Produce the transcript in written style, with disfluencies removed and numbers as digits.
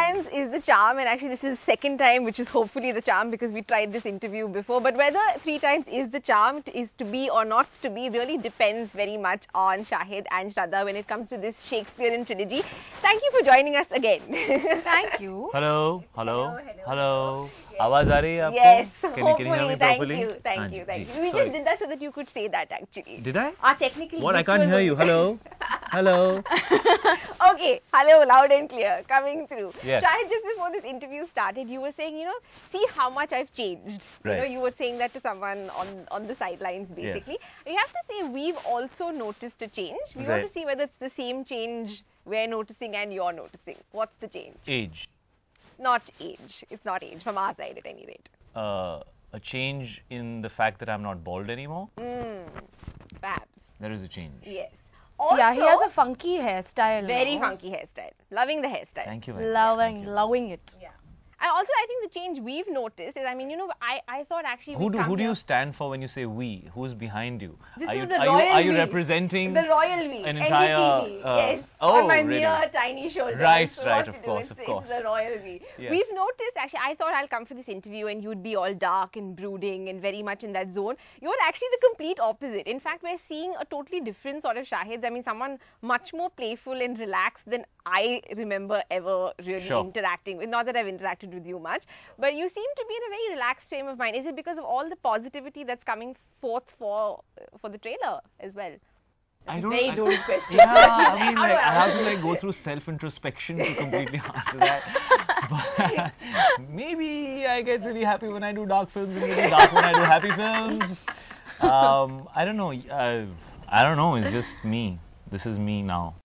times is the charm, and actually this is the second time, which is hopefully the charm because we tried this interview before. But whether 3 times is the charm, is to be or not to be, really depends very much on Shahid and Shraddha when it comes to this Shakespearean trilogy. Thank you for joining us again. Thank you. Hello. आवाज आ रही है आपको? Yes, Can you hopefully. hear me Thank properly? you. Thank you. We Sorry. just did that so that you could say that actually. Did I? Our technical What? I glitch can't was hear you. Hello. Hello. Okay, hello, loud and clear, coming through. Yes. Shahid, just before this interview started, you were saying, see how much I've changed. Right. You were saying that to someone on the sidelines, basically. Yes. You have to say we've also noticed a change. We want to see whether it's the same change we're noticing and you're noticing. What's the change? Age. Not age. It's not age, from our side at any rate. A change in the fact that I'm not bald anymore. Perhaps. There is a change. Yes. Also, Yeah, he has a funky hairstyle. very funky hairstyle. Loving the hairstyle. Thank you very much. Loving it. Yeah. And also, I think the change we've noticed is, I thought actually Who do you stand for when you say we? Who's behind you? This are is you, the are royal you, are you we. representing The royal we. an entire? NDTV, yes. Oh, on my really? mere tiny shoulders. Right, So right, what of to do course, is of it's course. the royal we. Yes. We've noticed, actually, I thought I'll come for this interview and you'd be all dark and brooding and very much in that zone. You're actually the complete opposite. In fact, we're seeing a totally different sort of Shahid. I mean, someone much more playful and relaxed than I remember ever really interacting with. Not that I've interacted with you much, but you seem to be in a very relaxed frame of mind. Is it because of all the positivity that's coming forth for the trailer as well? I don't. Very loaded question. Yeah, I mean, like, I have to go through self-introspection to completely answer that. But maybe I get really happy when I do dark films and really dark when I do happy films. I don't know. I don't know. It's just me. This is me now.